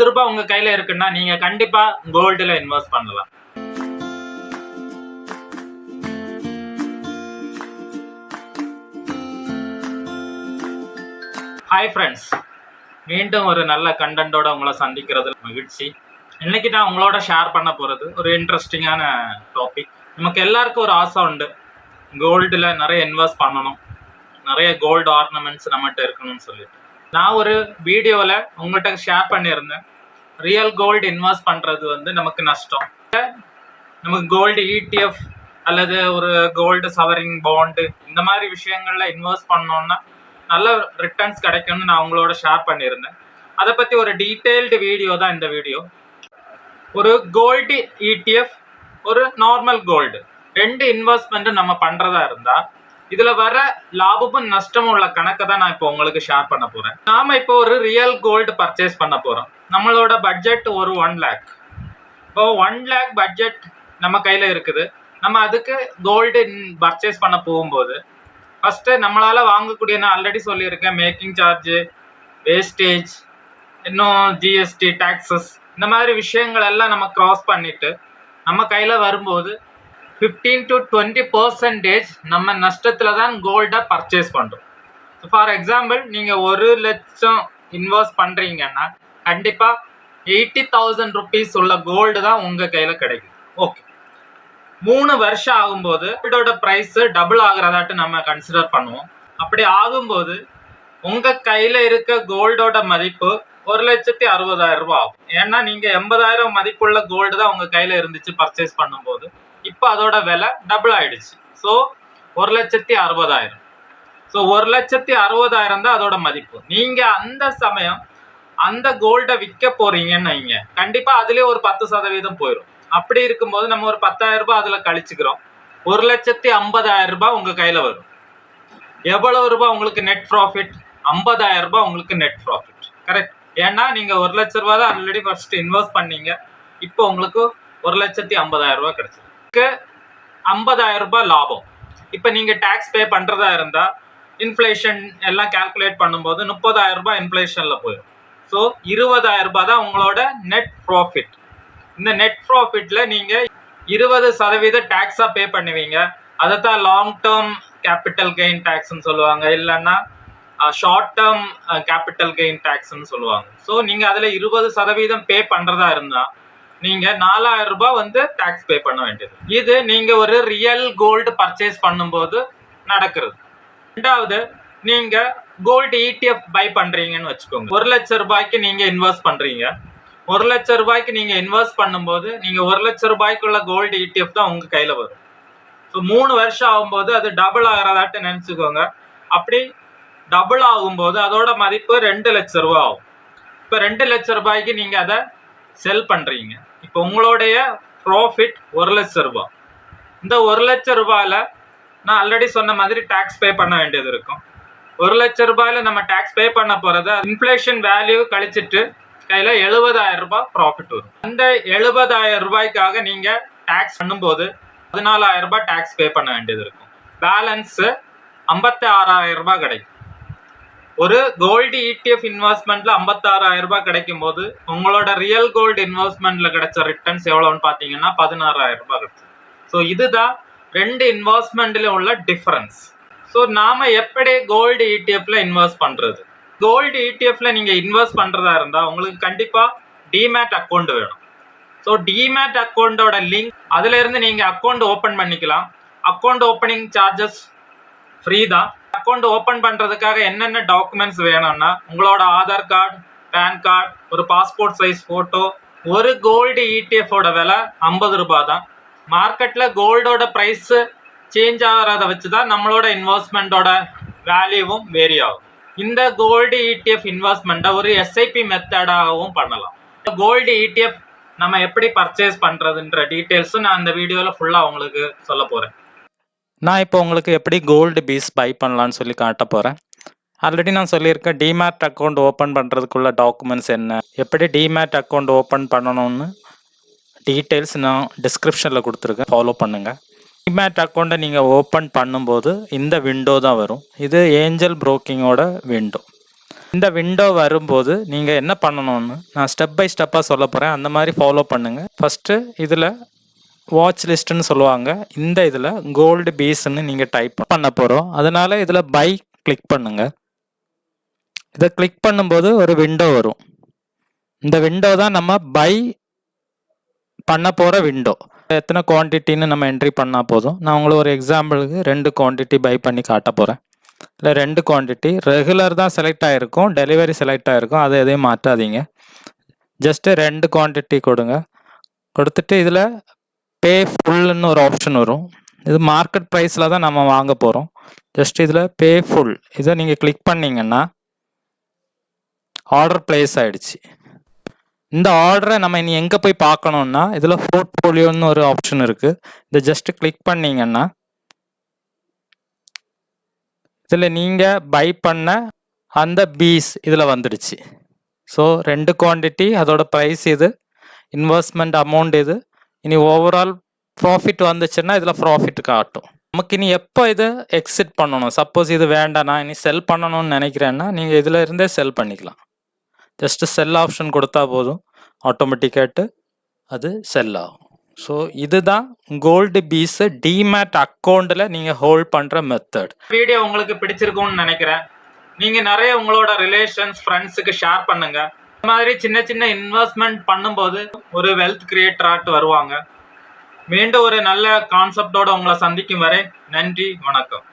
ரூபாய் உங்க கையில இருக்குன்னா நீங்க கண்டிப்பா கோல்டுல இன்வெஸ்ட் பண்ணலாம். ஹாய் ஃப்ரெண்ட்ஸ், மீண்டும் ஒரு நல்ல கண்டென்ட்டோட உங்களை சந்திக்கிறது மகிழ்ச்சி. இன்னைக்கு நான் உங்களோட ஷேர் பண்ண போகிறது ஒரு இன்ட்ரெஸ்டிங்கான டாபிக். நமக்கு எல்லாருக்கும் ஒரு ஆசை உண்டு, கோல்டில் நிறைய இன்வெஸ்ட் பண்ணணும், நிறைய கோல்டு ஆர்னமெண்ட்ஸ் நம்மகிட்ட இருக்கணும்னு சொல்லிட்டு. நான் ஒரு வீடியோவில் உங்கள்கிட்ட ஷேர் பண்ணியிருந்தேன், ரியல் கோல்டு இன்வெஸ்ட் பண்ணுறது நமக்கு நஷ்டம். நமக்கு கோல்டு ETF அல்லது ஒரு கோல்டு சவரிங் பாண்டு இந்த மாதிரி விஷயங்களில் இன்வெஸ்ட் பண்ணோன்னா நல்ல ரிட்டர்ன்ஸ் கிடைக்கும்னு நான் உங்களோட ஷேர் பண்ணியிருந்தேன். அதை பற்றி ஒரு டீட்டெயில்டு வீடியோ தான் இந்த வீடியோ. ஒரு கோல்டு ETF, ஒரு நார்மல் கோல்டு, ரெண்டு இன்வெஸ்ட்மெண்ட்டு நம்ம பண்ணுறதா இருந்தால் இதில் வர லாபமும் நஷ்டமும் உள்ள கணக்கை தான் நான் இப்போ உங்களுக்கு ஷேர் பண்ண போகிறேன். நாம் இப்போ ஒரு ரியல் கோல்டு பர்ச்சேஸ் பண்ண போகிறோம். நம்மளோட பட்ஜெட் ஒரு 1 lakh. இப்போ 1 lakh பட்ஜெட் நம்ம கையில் இருக்குது. நம்ம அதுக்கு கோல்டு பர்ச்சேஸ் பண்ண போகும்போது ஃபஸ்ட்டு நம்மளால் வாங்கக்கூடிய, நான் ஆல்ரெடி சொல்லியிருக்கேன், மேக்கிங் சார்ஜு, வேஸ்டேஜ், இன்னும் GST, டேக்ஸஸ், இந்த மாதிரி விஷயங்கள் எல்லாம் நம்ம க்ராஸ் பண்ணிவிட்டு நம்ம கையில் வரும்போது 15 to 20% நம்ம நஷ்டத்தில் தான் கோல்டை பர்ச்சேஸ் பண்ணுறோம். ஃபார் எக்ஸாம்பிள், நீங்கள் 1 லட்சம் இன்வெஸ்ட் பண்ணுறீங்கன்னா கண்டிப்பாக 80,000 rupees உள்ள கோல்டு தான் உங்கள் கையில் கிடைக்கும். ஓகே, 3 வருஷம் ஆகும்போது கோல்டோட ப்ரைஸு டபுள் ஆகிறதாட்டு நம்ம கன்சிடர் பண்ணுவோம். அப்படி ஆகும்போது உங்கள் கையில் இருக்க கோல்டோட மதிப்பு 1,60,000 ரூபா ஆகும். ஏன்னா நீங்கள் 80,000 மதிப்புள்ள கோல்டு தான் உங்கள் கையில் இருந்துச்சு பர்ச்சேஸ் பண்ணும்போது. இப்போ அதோட விலை டபுள் ஆகிடுச்சு. ஸோ 1,60,000. ஸோ 1,60,000 தான் அதோட மதிப்பு. நீங்கள் அந்த சமயம் அந்த கோல்டை விற்க போகிறீங்கன்னு வைங்க, கண்டிப்பாக அதுலேயே ஒரு 10% போயிடும். அப்படி இருக்கும்போது நம்ம ஒரு 10,000 ரூபாய் அதில் கழிச்சுக்கிறோம். 1,50,000 ரூபாய் உங்கள் கையில் வரும். எவ்வளவு ரூபாய் உங்களுக்கு நெட் ப்ராஃபிட்? 50,000 ரூபாய் உங்களுக்கு நெட் ப்ராஃபிட். கரெக்ட். ஏன்னா நீங்கள் 1 லட்ச ரூபா தான் ஆல்ரெடி ஃபர்ஸ்ட் இன்வெஸ்ட் பண்ணீங்க. இப்போ உங்களுக்கு 1,50,000 ரூபாய் கிடைச்சிருக்கு. 50,000 ரூபாய் லாபம். இப்போ நீங்கள் டேக்ஸ் பே பண்ணுறதா இருந்தால் இன்ஃப்ளேஷன் எல்லாம் கால்குலேட் பண்ணும்போது 30,000 ரூபாய் இன்ஃப்ளேஷனில் போயிடும். ஸோ 20,000 ரூபாய் தான் உங்களோட நெட் ப்ராஃபிட். இந்த நெட் ப்ராஃபிட்ல நீங்கள் 20% டேக்ஸாக பே பண்ணுவீங்க. அதை தான் லாங் டேர்ம் கேபிட்டல் கெயின் டேக்ஸ்ன்னு சொல்லுவாங்க, இல்லைன்னா ஷார்ட் டேர்ம் கேபிட்டல் கெயின் டேக்ஸ்ன்னு சொல்லுவாங்க. ஸோ நீங்கள் அதில் 20% பே பண்ணுறதா இருந்தால் நீங்கள் 4,000 ரூபாய் டேக்ஸ் பே பண்ண வேண்டியது. இது நீங்கள் ஒரு ரியல் கோல்டு பர்ச்சேஸ் பண்ணும்போது நடக்கிறது. ரெண்டாவது, நீங்கள் கோல்டு ETF பை பண்ணுறீங்கன்னு வச்சுக்கோங்க. 1 லட்ச ரூபாய்க்கு நீங்கள் இன்வெஸ்ட் பண்ணுறீங்க. 1 லட்ச ரூபாய்க்கு நீங்கள் இன்வெஸ்ட் பண்ணும்போது நீங்கள் 1 லட்ச ரூபாய்க்குள்ள கோல்டு ETF தான் உங்கள் கையில் வரும். ஸோ 3 வருஷம் ஆகும்போது அது டபுள் ஆகிறதாட்டு நினச்சிக்கோங்க. அப்படி டபுள் ஆகும்போது அதோட மதிப்பு 2 லட்ச ரூபா ஆகும். இப்போ 2 லட்ச ரூபாய்க்கு நீங்கள் அதை செல் பண்ணுறீங்க. இப்போ உங்களுடைய ப்ராஃபிட் 1 லட்ச ரூபா. இந்த 1 லட்ச ரூபாயில் நான் ஆல்ரெடி சொன்ன மாதிரி டேக்ஸ் பே பண்ண வேண்டியது இருக்கும். 1 லட்ச ரூபாயில் நம்ம டேக்ஸ் பே பண்ண போகிறத இன்ஃப்ளேஷன் வேல்யூ கழிச்சிட்டு கையில் 70,000 ரூபாய் ப்ராஃபிட் வரும். அந்த 70,000 ரூபாய்க்காக நீங்கள் டேக்ஸ் பண்ணும்போது 14,000 ரூபாய் டேக்ஸ் பே பண்ண வேண்டியது இருக்கும். பேலன்ஸு 56,000 ரூபாய் கிடைக்கும். ஒரு கோல்டு ETF இன்வெஸ்ட்மெண்ட்ல 56,000 ரூபாய் கிடைக்கும் போது உங்களோட ரியல் கோல்டு இன்வெஸ்ட்மெண்ட்ல கிடைச்ச ரிட்டர்ன்ஸ் எவ்வளோன்னு பார்த்தீங்கன்னா 16,000 ரூபாய் கிடைக்கும். ஸோ இதுதான் ரெண்டு இன்வெஸ்ட்மெண்ட்ல உள்ள டிஃபரன்ஸ். ஸோ நாம எப்படி கோல்டு ETFல இன்வெஸ்ட் பண்றது? கோல்டு ETFல நீங்க இன்வெஸ்ட் பண்றதா இருந்தா உங்களுக்கு கண்டிப்பா DEMAT அக்கௌண்ட் வேணும். ஸோ DEMAT அக்கௌண்டோட லிங்க், அதுல இருந்து நீங்க அக்கௌண்ட் ஓப்பன் பண்ணிக்கலாம். அக்கௌண்ட் ஓப்பனிங் சார்ஜஸ் ஃப்ரீ தான். அக்கௌண்ட் ஓப்பன் பண்றதுக்காக என்னென்ன டாக்குமெண்ட்ஸ் வேணும்னா உங்களோட ஆதார் கார்டு, பேன் கார்டு, ஒரு பாஸ்போர்ட் சைஸ் போட்டோ. ஒரு கோல்டு ETFோட விலை 50 ரூபாய் தான். மார்க்கெட்ல கோல்டோட ப்ரைஸ் சேஞ்ச் ஆகிறத வச்சு தான் நம்மளோட இன்வெஸ்ட்மெண்ட்டோட வேல்யூவும் வேரி ஆகும். இந்த கோல்டு ETF இன்வெஸ்ட்மெண்ட்டை ஒரு SIP மெத்தடாகவும் பண்ணலாம். கோல்டு ETF நம்ம எப்படி பர்ச்சேஸ் பண்ணுறதுன்ற டீட்டெயில்ஸும் நான் இந்த வீடியோவில் ஃபுல்லாக உங்களுக்கு சொல்ல போகிறேன். நான் இப்போ உங்களுக்கு எப்படி கோல்டு பீஸ் பை பண்ணலான்னு சொல்லி காட்ட போகிறேன். ஆல்ரெடி நான் சொல்லியிருக்கேன், DEMAT அக்கௌண்ட் ஓப்பன் பண்ணுறதுக்குள்ள டாக்குமெண்ட்ஸ் என்ன, எப்படி DEMAT அக்கௌண்ட் ஓப்பன் பண்ணணும்னு டீட்டெயில்ஸ் நான் டிஸ்கிரிப்ஷனில் கொடுத்துருக்கேன், ஃபாலோ பண்ணுங்கள். DEMAT அக்கௌண்ட்டை நீங்கள் ஓப்பன் பண்ணும்போது இந்த விண்டோ தான் வரும். இது ஏஞ்சல் புரோக்கிங்கோட விண்டோ. இந்த விண்டோ வரும்போது நீங்கள் என்ன பண்ணணும்னு நான் ஸ்டெப் பை ஸ்டெப்பாக சொல்ல போகிறேன். அந்த மாதிரி ஃபாலோ பண்ணுங்கள். ஃபஸ்ட்டு இதில் வாட்ச் லிஸ்ட்டுன்னு சொல்லுவாங்க. இந்த இதில் கோல்டு பீஸ்ன்னு நீங்கள் டைப் பண்ண போகிறோம். அதனால் இதில் பை கிளிக் பண்ணுங்கள். இதை கிளிக் பண்ணும்போது ஒரு விண்டோ வரும். இந்த விண்டோ தான் நம்ம பை பண்ண போகிற விண்டோ. எத்தனை குவான்டிட்டின்னு நம்ம என்ட்ரி பண்ணால் போதும். நான் உங்களுக்கு ஒரு எக்ஸாம்பிளுக்கு 2 குவான்டிட்டி பை பண்ணி காட்ட போகிறேன். இல்லை 2 குவான்டிட்டி ரெகுலர் தான் செலக்ட் ஆகிருக்கும், டெலிவரி செலக்ட் ஆகிருக்கும். அதை எதையும் மாற்றாதீங்க. ஜஸ்ட்டு 2 குவான்டிட்டி கொடுங்க. கொடுத்துட்டு இதில் பே ஃபுல்லுன்னு ஒரு ஆப்ஷன் வரும். இது மார்க்கெட் ப்ரைஸில் தான் நம்ம வாங்க போகிறோம். ஜஸ்ட் இதில் பே ஃபுல் இதை நீங்கள் கிளிக் பண்ணிங்கன்னா ஆர்டர் ப்ளேஸ் ஆகிடுச்சு. இந்த ஆர்டரை நம்ம இனி எங்கே போய் பார்க்கணுன்னா இதில் போர்ட்ஃபோலியோன்னு ஒரு ஆப்ஷன் இருக்குது. இதை ஜஸ்ட்டு கிளிக் பண்ணிங்கன்னா இதில் நீங்கள் பை பண்ண அந்த பீஸ் இதில் வந்துடுச்சு. ஸோ 2 குவான்டிட்டி, அதோட ப்ரைஸ் இது, இன்வெஸ்ட்மெண்ட் அமௌண்ட் இது. இனி ஓவரால் ப்ராஃபிட் வந்துச்சுன்னா இதில் ப்ராஃபிட் காட்டும். நமக்கு இனி எப்போ இது எக்ஸிட் பண்ணணும், சப்போஸ் இது வேண்டாம் நான் இனி செல் பண்ணணும்னு நினைக்கிறேன்னா நீங்கள் இதில் இருந்தே செல் பண்ணிக்கலாம். ஜஸ்ட்டு செல் ஆப்ஷன் கொடுத்தா போதும், ஆட்டோமேட்டிக்காட்டு அது செல் ஆகும். ஸோ இதுதான் கோல்டு பீஸு டிமேட் அக்கௌண்ட்டில் நீங்கள் ஹோல்ட் பண்ணுற மெத்தட். வீடியோ உங்களுக்கு பிடிச்சிருக்கும்னு நினைக்கிறேன். நீங்கள் நிறைய உங்களோட ரிலேஷன்ஸ் ஃப்ரெண்ட்ஸுக்கு ஷேர் பண்ணுங்கள். இந்த மாதிரி சின்ன சின்ன இன்வெஸ்ட்மெண்ட் பண்ணும்போது ஒரு வெல்த் கிரியேட்டராட்டு வருவாங்க. மீண்டும் ஒரு நல்ல கான்செப்டோடு உங்களை சந்திக்கும் வரை நன்றி, வணக்கம்.